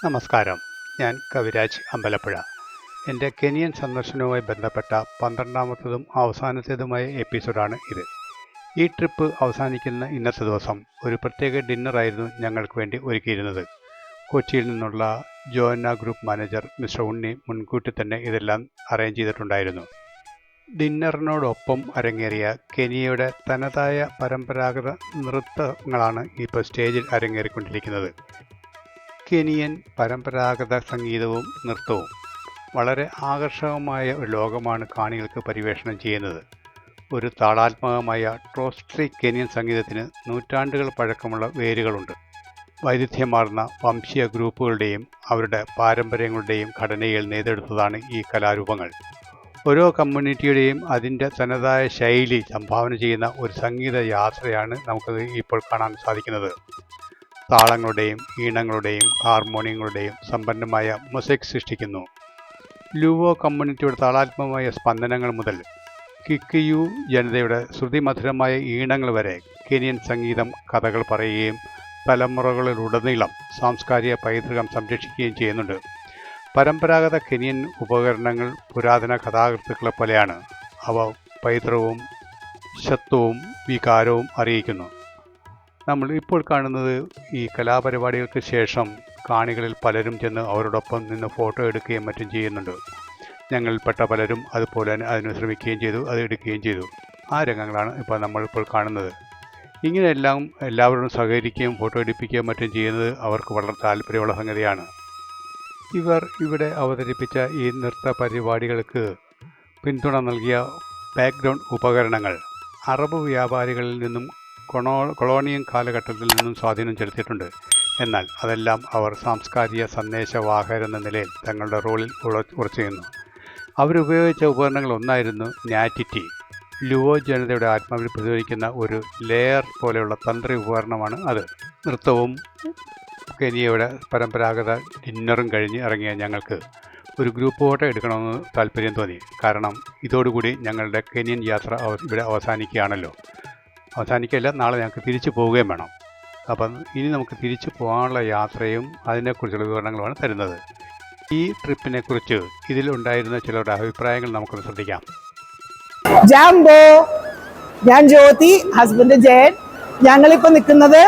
നമസ്കാരം, ഞാൻ കവിരാജ് അമ്പലപ്പുഴ. എൻ്റെ കെനിയൻ സന്ദർശനവുമായി ബന്ധപ്പെട്ട 12ാമത്തതും അവസാനത്തേതുമായ എപ്പിസോഡാണ് ഇത്. ഈ ട്രിപ്പ് അവസാനിക്കുന്ന ഇന്നത്തെ ദിവസം ഒരു പ്രത്യേക ഡിന്നറായിരുന്നു ഞങ്ങൾക്ക് വേണ്ടി ഒരുക്കിയിരുന്നത്. കൊച്ചിയിൽ നിന്നുള്ള ജോന്ന ഗ്രൂപ്പ് മാനേജർ മിസ്റ്റർ ഉണ്ണി മുൻകൂട്ടി തന്നെ ഇതെല്ലാം അറേഞ്ച് ചെയ്തിട്ടുണ്ടായിരുന്നു. ഡിന്നറിനോടൊപ്പം അരങ്ങേറിയ കെനിയയുടെ തനതായ പരമ്പരാഗത നൃത്തങ്ങളാണ് ഇപ്പോൾ സ്റ്റേജിൽ അരങ്ങേറിക്കൊണ്ടിരിക്കുന്നത്. കെനിയൻ പരമ്പരാഗത സംഗീതവും നൃത്തവും വളരെ ആകർഷകമായ ഒരു ലോകമാണ് കാണികൾക്ക് പരിവേഷണം ചെയ്യുന്നത്. ഒരു താളാത്മകമായ ട്രോസ്ട്രിക് കെനിയൻ സംഗീതത്തിന് നൂറ്റാണ്ടുകൾ പഴക്കമുള്ള വേരുകളുണ്ട്. വൈവിധ്യമാർന്ന വംശീയ ഗ്രൂപ്പുകളുടെയും അവരുടെ പാരമ്പര്യങ്ങളുടെയും ഘടനയിൽ നെയ്തെടുത്തതാണ് ഈ കലാരൂപങ്ങൾ. ഓരോ കമ്മ്യൂണിറ്റിയുടെയും അതിൻ്റെ തനതായ ശൈലി സംഭാവന ചെയ്യുന്ന ഒരു സംഗീത യാത്രയാണ് നമുക്കത് ഇപ്പോൾ കാണാൻ സാധിക്കുന്നത്. താളങ്ങളുടെയും ഈണങ്ങളുടെയും ഹാർമോണിയങ്ങളുടെയും സമ്പന്നമായ മൊസൈക്ക് സൃഷ്ടിക്കുന്നു. ലുവോ കമ്മ്യൂണിറ്റിയുടെ താളാത്മകമായ സ്പന്ദനങ്ങൾ മുതൽ കിക്കിയു ജനതയുടെ ശ്രുതിമധുരമായ ഈണങ്ങൾ വരെ കെനിയൻ സംഗീതം കഥകൾ പറയുകയും തലമുറകളിലുടനീളം സാംസ്കാരിക പൈതൃകം സംരക്ഷിക്കുകയും ചെയ്യുന്നുണ്ട്. പരമ്പരാഗത കെനിയൻ ഉപകരണങ്ങൾ പുരാതന കഥാകൃത്തുക്കളെ പോലെയാണ്. അവ പൈതൃകവും ശത്വവും വികാരവും അറിയിക്കുന്നു. നമ്മൾ ഇപ്പോൾ കാണുന്നത് ഈ കലാപരിപാടികൾക്ക് ശേഷം കാണികളിൽ പലരും ചെന്ന് അവരോടൊപ്പം നിന്ന് ഫോട്ടോ എടുക്കുകയും മറ്റും ചെയ്യുന്നുണ്ട്. ഞങ്ങളിൽപ്പെട്ട പലരും അതുപോലെ തന്നെ അതിന് ശ്രമിക്കുകയും ചെയ്തു, അത് എടുക്കുകയും ചെയ്തു. ആ രംഗങ്ങളാണ് ഇപ്പോൾ നമ്മളിപ്പോൾ കാണുന്നത്. ഇങ്ങനെയെല്ലാം എല്ലാവരോടും സഹകരിക്കുകയും ഫോട്ടോ എടുപ്പിക്കുകയും മറ്റും ചെയ്യുന്നത് അവർക്ക് വളരെ താല്പര്യമുള്ള സംഗതിയാണ്. ഇവർ ഇവിടെ അവതരിപ്പിച്ച ഈ നൃത്ത പരിപാടികൾക്ക് പിന്തുണ നൽകിയ ബാക്ക്ഗ്രൗണ്ട് ഉപകരണങ്ങൾ അറബ് വ്യാപാരികളിൽ നിന്നും കൊളോണിയൻ കാലഘട്ടത്തിൽ നിന്നും സ്വാധീനം ചെലുത്തിയിട്ടുണ്ട്. എന്നാൽ അതെല്ലാം അവർ സാംസ്കാരിക സന്ദേശവാഹകരെന്ന നിലയിൽ തങ്ങളുടെ റോളിൽ ഉറച്ചു ചെയ്യുന്നു. അവരുപയോഗിച്ച ഉപകരണങ്ങൾ ഒന്നായിരുന്നു നാറ്റിറ്റി. ലുവോ ജനതയുടെ ആത്മാവിൽ പ്രതിഫലിക്കുന്ന ഒരു ലെയർ പോലെയുള്ള തന്ത്രി ഉപകരണമാണ് അത്. നൃത്തവും കെനിയയുടെ പരമ്പരാഗത ഡിന്നറും കഴിഞ്ഞ് ഇറങ്ങിയ ഞങ്ങൾക്ക് ഒരു ഗ്രൂപ്പ് ഫോട്ടോ എടുക്കണമെന്ന് താല്പര്യം തോന്നി. കാരണം ഇതോടുകൂടി ഞങ്ങളുടെ കെനിയൻ യാത്ര ഇവിടെ അവസാനിക്കുകയാണല്ലോ. അവസാനിക്കല്ല, നാളെ ഞങ്ങൾക്ക് തിരിച്ചു പോവുകയും വേണം. അപ്പം ഇനി നമുക്ക് തിരിച്ചു പോകാനുള്ള യാത്രയും അതിനെക്കുറിച്ചുള്ള വിവരണങ്ങളുമാണ് തരുന്നത്. ഈ ട്രിപ്പിനെക്കുറിച്ച് ഇതിലുണ്ടായിരുന്ന ചിലരുടെ അഭിപ്രായങ്ങൾ നമുക്കൊന്ന് ശ്രദ്ധിക്കാം. ജാംബോ, ഞാൻ ജ്യോതി, ഹസ്ബൻഡ് ജയൻ. ഞങ്ങളിപ്പോൾ നിൽക്കുന്നത്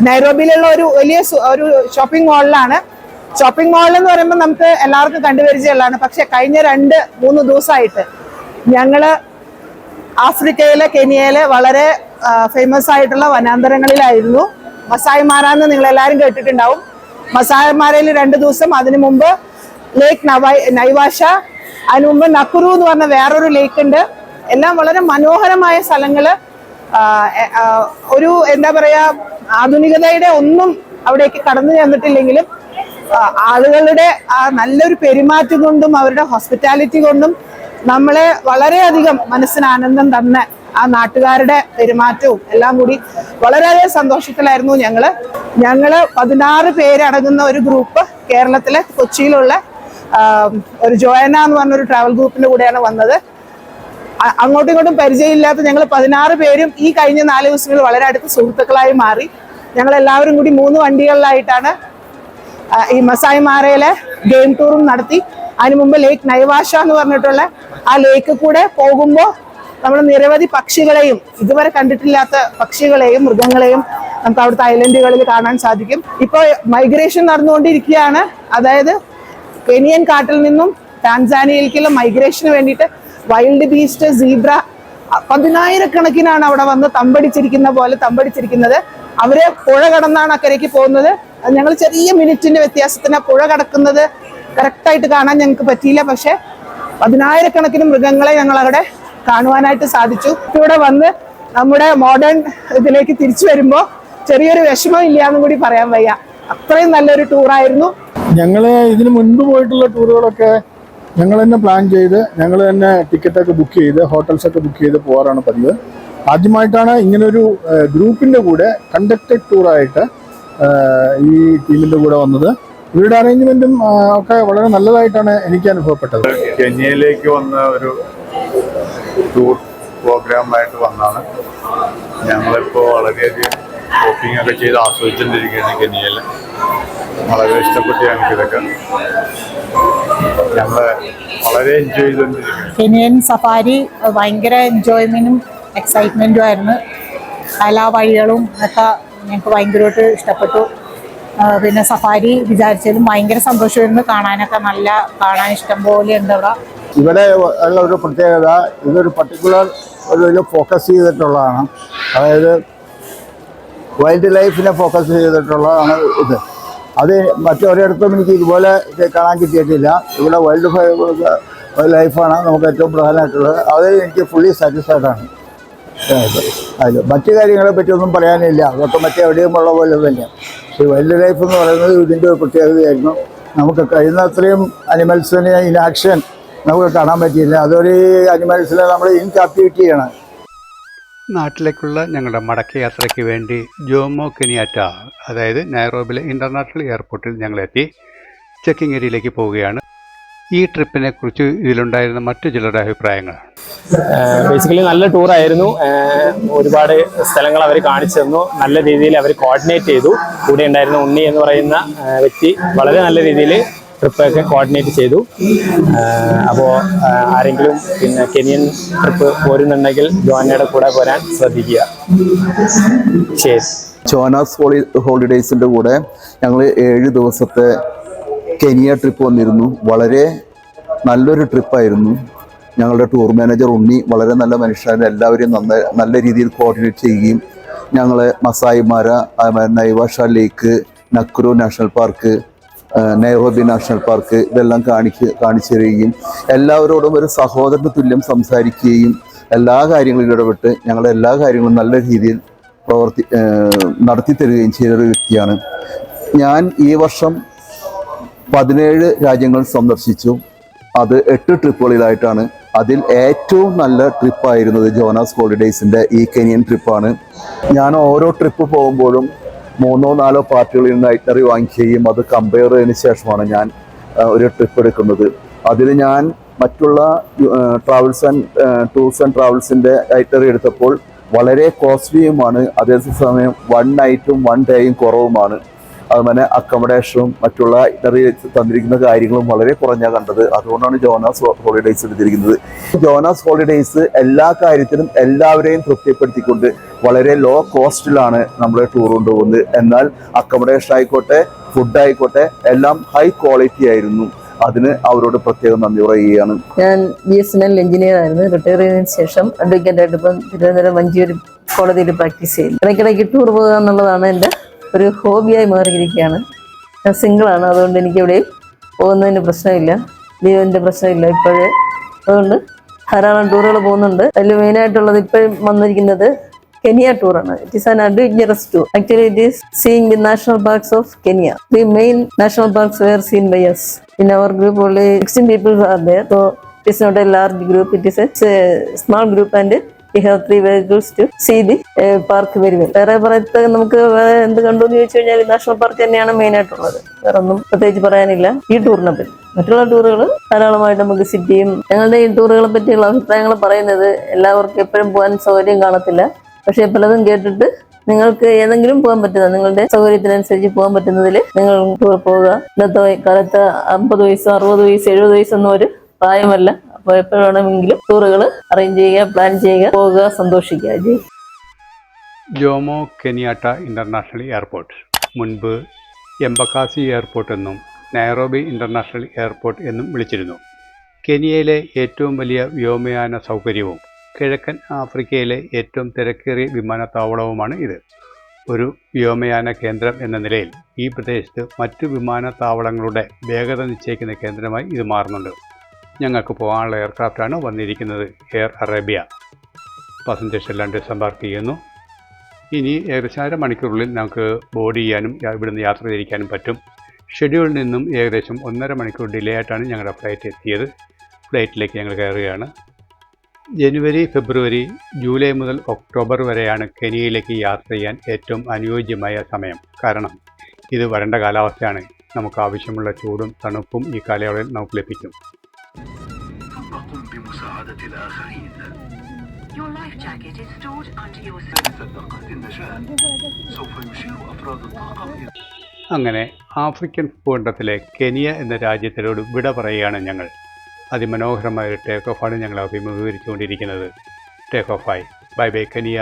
നൈറോബിയിലുള്ള ഒരു വലിയ ഒരു ഷോപ്പിംഗ് മാളിലാണ്. ഷോപ്പിംഗ് മാളിൽ എന്ന് പറയുമ്പോൾ നമുക്ക് എല്ലാവർക്കും കണ്ടുപരിചയമുള്ളതാണ്. പക്ഷെ കഴിഞ്ഞ 2-3 ദിവസമായിട്ട് ഞങ്ങള് ആഫ്രിക്കയിലെ കെനിയയിലെ വളരെ ഫേമസ് ആയിട്ടുള്ള വനാന്തരങ്ങളിലായിരുന്നു. മസായ് മാര എന്ന് നിങ്ങൾ എല്ലാവരും കേട്ടിട്ടുണ്ടാവും. മസായ് മാരയിൽ 2 ദിവസം, അതിനു മുമ്പ് ലേക്ക് നൈവാഷ, അതിനു മുമ്പ് നക്കുരു എന്ന് പറഞ്ഞ വേറൊരു ലേക്ക് ഉണ്ട്. എല്ലാം വളരെ മനോഹരമായ സ്ഥലങ്ങള്. ഒരു എന്താ പറയാ, ആധുനികതയുടെ ഒന്നും അവിടേക്ക് കടന്നു ചെന്നിട്ടില്ലെങ്കിലും ആളുകളുടെ ആ നല്ലൊരു പെരുമാറ്റം കൊണ്ടും അവരുടെ ഹോസ്പിറ്റാലിറ്റി കൊണ്ടും നമ്മളെ വളരെയധികം മനസ്സിന് ആനന്ദം തന്ന ആ നാട്ടുകാരുടെ പെരുമാറ്റവും എല്ലാം കൂടി വളരെയധികം സന്തോഷത്തിലായിരുന്നു. ഞങ്ങള് 16 പേരടങ്ങുന്ന ഒരു ഗ്രൂപ്പ് കേരളത്തിലെ കൊച്ചിയിലുള്ള ഒരു ജോയന എന്ന് പറഞ്ഞൊരു ട്രാവൽ ഗ്രൂപ്പിന്റെ കൂടെയാണ് വന്നത്. അങ്ങോട്ടും ഇങ്ങോട്ടും പരിചയമില്ലാത്ത ഞങ്ങൾ 16 പേരും ഈ കഴിഞ്ഞ 4 ദിവസങ്ങളിൽ വളരെ അടുത്ത സുഹൃത്തുക്കളായി മാറി. ഞങ്ങൾ എല്ലാവരും കൂടി 3 വണ്ടികളിലായിട്ടാണ് ഈ മസായ് മാരയിലെ ഗെയിം ടൂറും നടത്തി. അതിനു മുമ്പ് ലേക്ക് നൈവാഷ എന്ന് പറഞ്ഞിട്ടുള്ള ആ ലേക്ക് കൂടെ പോകുമ്പോൾ നമ്മൾ നിരവധി പക്ഷികളെയും, ഇതുവരെ കണ്ടിട്ടില്ലാത്ത പക്ഷികളെയും മൃഗങ്ങളെയും നമുക്ക് അവിടുത്തെ ഐലൻഡുകളിൽ കാണാൻ സാധിക്കും. ഇപ്പോൾ മൈഗ്രേഷൻ നടന്നുകൊണ്ടിരിക്കുകയാണ്. അതായത് കെനിയൻ കാട്ടിൽ നിന്നും ടാൻസാനിയയിലേക്കുള്ള മൈഗ്രേഷന് വേണ്ടിയിട്ട് വൈൽഡ് ബീസ്റ്റ്, സീബ്ര 10,000-കണക്കിനാണ് അവിടെ വന്ന് തമ്പടിച്ചിരിക്കുന്നത്. അവര് പുഴ കടന്നാണ് അക്കരയ്ക്ക് പോകുന്നത്. ഞങ്ങൾ ചെറിയ മിനിറ്റിന്റെ വ്യത്യാസത്തിന് പുഴ കടക്കുന്നത് കറക്റ്റായിട്ട് കാണാൻ ഞങ്ങൾക്ക് പറ്റിയില്ല. പക്ഷെ 10,000-കണക്കിന് മൃഗങ്ങളെ ഞങ്ങൾ അവിടെ കാണുവാനായിട്ട് സാധിച്ചു. ഇവിടെ വന്ന് നമ്മുടെ മോഡേൺ ഇതിലേക്ക് തിരിച്ചു വരുമ്പോൾ ചെറിയൊരു വിഷമം ഇല്ലാന്നും കൂടി പറയാൻ വയ്യ. അത്രയും നല്ലൊരു ടൂറായിരുന്നു. ഞങ്ങള് ഇതിനു മുൻപ് പോയിട്ടുള്ള ടൂറുകളൊക്കെ ഞങ്ങൾ തന്നെ പ്ലാൻ ചെയ്ത്, ഞങ്ങൾ തന്നെ ടിക്കറ്റൊക്കെ ബുക്ക് ചെയ്ത്, ഹോട്ടൽസൊക്കെ ബുക്ക് ചെയ്ത് പോകാറാണ് പതിവ്. ആദ്യമായിട്ടാണ് ഇങ്ങനൊരു ഗ്രൂപ്പിന്റെ കൂടെ കണ്ടക്റ്റഡ് ടൂറായിട്ട് ഈ ടീമിന്റെ കൂടെ വന്നത്. ഇവരുടെ അറേഞ്ച്മെന്റും ഒക്കെ വളരെ നല്ലതായിട്ടാണ് എനിക്ക് അനുഭവപ്പെട്ടത്. കെനിയയിലേക്ക് വന്ന ഒരു ടൂർ പ്രോഗ്രാമായിട്ട് വന്നാണ്. ഞങ്ങളിപ്പോൾ വളരെയധികം ഷോപ്പിംഗ് ഒക്കെ ചെയ്ത് ആസ്വദിച്ചുകൊണ്ടിരിക്കുകയാണ് കെനിയയിൽ. വളരെ ഇഷ്ടപ്പെട്ടു ഞങ്ങൾക്കിതൊക്കെ. ഞങ്ങൾ വളരെ എൻജോയ് ചെയ്തുകൊണ്ടിരിക്കുന്നു. കെനിയൻ സഫാരി ഭയങ്കര എൻജോയ്മെൻറ്റും എക്സൈറ്റ്മെൻറ്റും ആയിരുന്നു. എല്ലാ വഴികളും ഒക്കെ ഞങ്ങൾക്ക് ഭയങ്കരമായിട്ട് ഇഷ്ടപ്പെട്ടു. പിന്നെ സഫാരി വിചാരിച്ചാലും ഭയങ്കര സന്തോഷമായിരുന്നു. കാണാനൊക്കെ കാണാൻ ഇഷ്ടം പോലെ ഉണ്ട് അവിടെ. ഇവിടെ ഉള്ള ഒരു പ്രത്യേകത, ഇതൊരു പർട്ടിക്കുലർ ഒരു ഫോക്കസ് ചെയ്തിട്ടുള്ളതാണ്. അതായത് വൈൽഡ് ലൈഫിനെ ഫോക്കസ് ചെയ്തിട്ടുള്ളതാണ് ഇത്. അത് മറ്റൊരിടത്തും എനിക്ക് ഇതുപോലെ കാണാൻ കിട്ടിയിട്ടില്ല. ഇവിടെ വൈൽഡ് ലൈഫാണ് നമുക്ക് ഏറ്റവും പ്രധാനമായിട്ടുള്ളത്. അത് എനിക്ക് ഫുള്ളി സാറ്റിസ്ഫൈഡ് ആണ്. അതിൽ മറ്റു കാര്യങ്ങളെ പറ്റിയൊന്നും പറയാനില്ല, അതൊക്കെ മറ്റെവിടെയും ഉള്ള പോലെ തന്നെ. പക്ഷേ വൈൽഡ് ലൈഫ് എന്ന് പറയുന്നത് ഇതിൻ്റെ ഒരു പ്രത്യേകതയായിരുന്നു. നമുക്ക് കഴിയുന്നത്രയും അനിമൽസിനെ ഇൻ ആക്ഷൻ നമുക്ക് കാണാൻ പറ്റിയില്ല. അതൊരു അനിമൽസിനെ നമ്മൾ ഇൻ ക്യാപ്റ്റിവിറ്റി ചെയ്യണം. നാട്ടിലേക്കുള്ള ഞങ്ങളുടെ മടക്കയാത്രയ്ക്ക് വേണ്ടി ജോമോ കെനിയാറ്റ, അതായത് നൈറോബിയിലെ ഇൻ്റർനാഷണൽ എയർപോർട്ടിൽ ഞങ്ങളെത്തി ചെക്കിംഗ് ഏരിയയിലേക്ക് പോവുകയാണ്. ഈ ട്രിപ്പിനെ കുറിച്ച് ഇതിലുണ്ടായിരുന്ന മറ്റു ചിലരുടെ അഭിപ്രായങ്ങൾ. ബേസിക്കലി നല്ല ടൂറായിരുന്നു. ഒരുപാട് സ്ഥലങ്ങൾ അവർ കാണിച്ചു തന്നു. നല്ല രീതിയിൽ അവർ കോർഡിനേറ്റ് ചെയ്തു. കൂടെ ഉണ്ടായിരുന്ന ഉണ്ണി എന്ന് പറയുന്ന വ്യക്തി വളരെ നല്ല രീതിയിൽ ട്രിപ്പൊക്കെ കോർഡിനേറ്റ് ചെയ്തു. അപ്പോൾ ആരെങ്കിലും പിന്നെ കെനിയൻ ട്രിപ്പ് പോരുന്നുണ്ടെങ്കിൽ ജോനയുടെ കൂടെ പോരാൻ ശ്രദ്ധിക്കുക. ശരി. ജോനാസ് ഹോളിഡേയ്സിൻ്റെ കൂടെ ഞങ്ങൾ 7 ദിവസത്തെ കെനിയ ട്രിപ്പ് വന്നിരുന്നു. വളരെ നല്ലൊരു ട്രിപ്പായിരുന്നു. ഞങ്ങളുടെ ടൂർ മാനേജർ ഉണ്ണി വളരെ നല്ല മനുഷ്യരാണ്. എല്ലാവരെയും നല്ല രീതിയിൽ കോർഡിനേറ്റ് ചെയ്യുകയും ഞങ്ങളെ Masai Mara, Naivasha lake, Nakuru national park, Nairobi national park ഇതെല്ലാം കാണിച്ചു തരികയും എല്ലാവരോടും ഒരു സഹോദരന് തുല്യം സംസാരിക്കുകയും എല്ലാ കാര്യങ്ങളിലും ഇടപെട്ട് ഞങ്ങളുടെ എല്ലാ കാര്യങ്ങളും നല്ല രീതിയിൽ നടത്തി തരികയും ചെയ്തൊരു വ്യക്തിയാണ് ഞാൻ. ഈ വർഷം 17 രാജ്യങ്ങൾ സന്ദർശിച്ചു. അത് 8 ട്രിപ്പുകളിലായിട്ടാണ്. അതിൽ ഏറ്റവും നല്ല ട്രിപ്പായിരുന്നത് ജോനാസ് ഹോളിഡേയ്സിൻ്റെ ഈ കെനിയൻ ട്രിപ്പാണ്. ഞാൻ ഓരോ ട്രിപ്പ് പോകുമ്പോഴും 3-4 പാർട്ടികളിൽ നിന്ന് ഐറ്ററി വാങ്ങിക്കുകയും അത് കമ്പയർ ചെയ്തതിന് ശേഷമാണ് ഞാൻ ഒരു ട്രിപ്പ് എടുക്കുന്നത്. അതിൽ ഞാൻ മറ്റുള്ള ടൂർസ് ആൻഡ് ട്രാവൽസിൻ്റെ ഐറ്ററി എടുത്തപ്പോൾ വളരെ കോസ്റ്റ്ലിയുമാണ്. അതേസമയം 1 നൈറ്റും 1 ഡേയും കുറവുമാണ്. അതുപോലെ അക്കോമഡേഷനും മറ്റുള്ള ഐറ്ററി തന്നിരിക്കുന്ന കാര്യങ്ങളും വളരെ കുറഞ്ഞാണ് കണ്ടത്. അതുകൊണ്ടാണ് ജോനാസ് ഹോളിഡേയ്സ് എടുത്തിരിക്കുന്നത്. ജോനാസ് ഹോളിഡേയ്സ് എല്ലാ കാര്യത്തിലും എല്ലാവരെയും തൃപ്തിപ്പെടുത്തിക്കൊണ്ട് വളരെ ലോ കോസ്റ്റിലാണ് നമ്മളെ ടൂർ കൊണ്ടുപോകുന്നത്. എന്നാൽ അക്കോമഡേഷൻ ആയിക്കോട്ടെ, ഫുഡ് ആയിക്കോട്ടെ എല്ലാം ഹൈ ക്വാളിറ്റി ആയിരുന്നു. അതിന് അവരോട് പ്രത്യേകം നന്ദി പറയുകയാണ്. ഞാൻ BSNL എഞ്ചിനീയർ ആയിരുന്നു. റിട്ടയർ ചെയ്തതിനു ശേഷം അഡ്വക്കേറ്റായിട്ട് ഇപ്പം തിരുവനന്തപുരം മഞ്ചേരി കോടതിയിൽ പ്രാക്ടീസ് ചെയ്തു. ഇടയ്ക്കിടയ്ക്ക് ടൂർ പോകുക എന്നുള്ളതാണ് എൻ്റെ ഒരു ഹോബിയായി മാറിയിരിക്കുകയാണ്. ഞാൻ സിംഗിളാണ്, അതുകൊണ്ട് എനിക്ക് എവിടെയും പോകുന്നതിന് പ്രശ്നമില്ല, ലീവിൻ്റെ പ്രശ്നമില്ല ഇപ്പോഴേ. അതുകൊണ്ട് ധാരാളം ടൂറുകൾ പോകുന്നുണ്ട്. അതിൽ മെയിനായിട്ടുള്ളത് ഇപ്പോഴും വന്നിരിക്കുന്നത് Kenya tour. It is an adventurous tour. Actually, it is seeing the national parks of Kenya. The main national parks were seen by us. In our group, only 16 people are there. So, it is not a large group. It is a small group, and we have 3 vehicles to see the park very well. വേറെ നമുക്ക് എന്ത് കണ്ടു എന്ന് ചോദിച്ചു കഴിഞ്ഞാൽ national park തന്നെയാണ് main ആയിട്ടുള്ളത്. വേറെ ഒന്നും പ്രത്യേകിച്ച് പറയാനില്ല ഈ ടൂറിനെ പറ്റി. മറ്റുള്ള ടൂറുകൾ ധാരാളമായിട്ട് നമുക്ക് സിറ്റിയും. ഞങ്ങളുടെ ഈ ടൂറുകളെ പറ്റിയുള്ള അഭിപ്രായങ്ങൾ പറയുന്നത് എല്ലാവർക്കും എപ്പോഴും പോകാൻ സൗകര്യം കാണത്തില്ല. പക്ഷേ പലതും കേട്ടിട്ട് നിങ്ങൾക്ക് ഏതെങ്കിലും പോകാൻ പറ്റുന്ന, നിങ്ങളുടെ സൗകര്യത്തിനനുസരിച്ച് പോകാൻ പറ്റുന്നതിൽ നിങ്ങൾ ടൂർ പോവുക. ഇന്നത്തെ കാലത്ത് 50 വയസ്സ് 60 വയസ്സ് 70 വയസ്സൊന്നും ഒരു പ്രായമല്ല. അപ്പോൾ എപ്പോഴും വേണമെങ്കിലും ടൂറുകൾ അറേഞ്ച് ചെയ്യുക, പ്ലാൻ ചെയ്യുക, പോവുക, സന്തോഷിക്കുക. ജോമോ കെനിയാട്ട ഇൻ്റർനാഷണൽ എയർപോർട്ട്, മുൻപ് എംബക്കാസി എയർപോർട്ട് എന്നും നൈറോബി ഇൻ്റർനാഷണൽ എയർപോർട്ട് എന്നും വിളിച്ചിരുന്നു. കെനിയയിലെ ഏറ്റവും വലിയ വ്യോമയാന സൗകര്യവും കിഴക്കൻ ആഫ്രിക്കയിലെ ഏറ്റവും തിരക്കേറിയ വിമാനത്താവളവുമാണ് ഇത്. ഒരു വ്യോമയാന കേന്ദ്രം എന്ന നിലയിൽ ഈ പ്രദേശത്ത് മറ്റു വിമാനത്താവളങ്ങളുടെ വേഗത നിശ്ചയിക്കുന്ന കേന്ദ്രമായി ഇത് മാറുന്നുണ്ട്. ഞങ്ങൾക്ക് പോകാനുള്ള എയർക്രാഫ്റ്റാണ് വന്നിരിക്കുന്നത്. Air Arabia. പാസഞ്ചേഴ്സ് എല്ലാം ഡിസംബാർക്ക് ചെയ്യുന്നു. ഇനി ഏകദേശം 1/2 മണിക്കൂറിനുള്ളിൽ നമുക്ക് ബോർഡ് ചെയ്യാനും ഇവിടുന്ന് യാത്ര തിരിക്കാനും പറ്റും. ഷെഡ്യൂളിൽ നിന്നും ഏകദേശം 1.5 മണിക്കൂർ ഡിലേ ആയിട്ടാണ് ഞങ്ങളുടെ ഫ്ലൈറ്റ് എത്തിയത്. ഫ്ലൈറ്റിലേക്ക് ഞങ്ങൾ കയറുകയാണ്. ജനുവരി, ഫെബ്രുവരി, ജൂലൈ മുതൽ ഒക്ടോബർ വരെയാണ് കെനിയയിലേക്ക് യാത്ര ചെയ്യാൻ ഏറ്റവും അനുയോജ്യമായ സമയം. കാരണം ഇത് വരണ്ട കാലാവസ്ഥയാണ്. നമുക്ക് ആവശ്യമുള്ള ചൂടും തണുപ്പും ഈ കാലയളവിൽ നമുക്ക് ലഭിക്കും. അങ്ങനെ ആഫ്രിക്കൻ ഭൂഖണ്ഡത്തിലെ കെനിയ എന്ന രാജ്യത്തിനോട് വിട പറയുകയാണ് ഞങ്ങൾ. അതിമനോഹരമായ ഒരു ടേക്ക് ഓഫാണ് ഞങ്ങൾ അഭിമുഖീകരിച്ചുകൊണ്ടിരിക്കുന്നത്. ടേക്ക് ഓഫായി. Bye bye Kenya.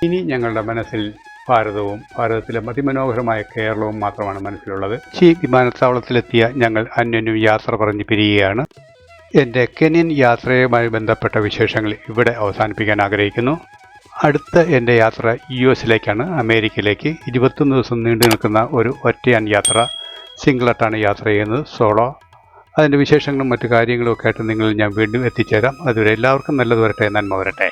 ഇനി ഞങ്ങളുടെ മനസ്സിൽ ഭാരതവും ഭാരതത്തിലെ അതിമനോഹരമായ കേരളവും മാത്രമാണ് മനസ്സിലുള്ളത്. വിമാനത്താവളത്തിലെത്തിയ ഞങ്ങൾ അന്യോന്യം യാത്ര പറഞ്ഞ് പിരിയുകയാണ്. എൻ്റെ കെനിയൻ യാത്രയുമായി ബന്ധപ്പെട്ട വിശേഷങ്ങൾ ഇവിടെ അവസാനിപ്പിക്കാൻ ആഗ്രഹിക്കുന്നു. അടുത്ത എൻ്റെ യാത്ര US-ലേക്കാണ്, അമേരിക്കയിലേക്ക്. 21 ദിവസം നീണ്ടു നിൽക്കുന്ന ഒരു ഒറ്റയാൻ യാത്ര. സിംഗിളായിട്ടാണ് യാത്ര ചെയ്യുന്നത്, സോളോ. അതിൻ്റെ വിശേഷങ്ങളും മറ്റു കാര്യങ്ങളും ഒക്കെ ആയിട്ട് നിങ്ങളിൽ ഞാൻ വീണ്ടും എത്തിച്ചേരാം. അതുവരെ എല്ലാവർക്കും നല്ലത് വരട്ടെ, നന്മ വരട്ടെ.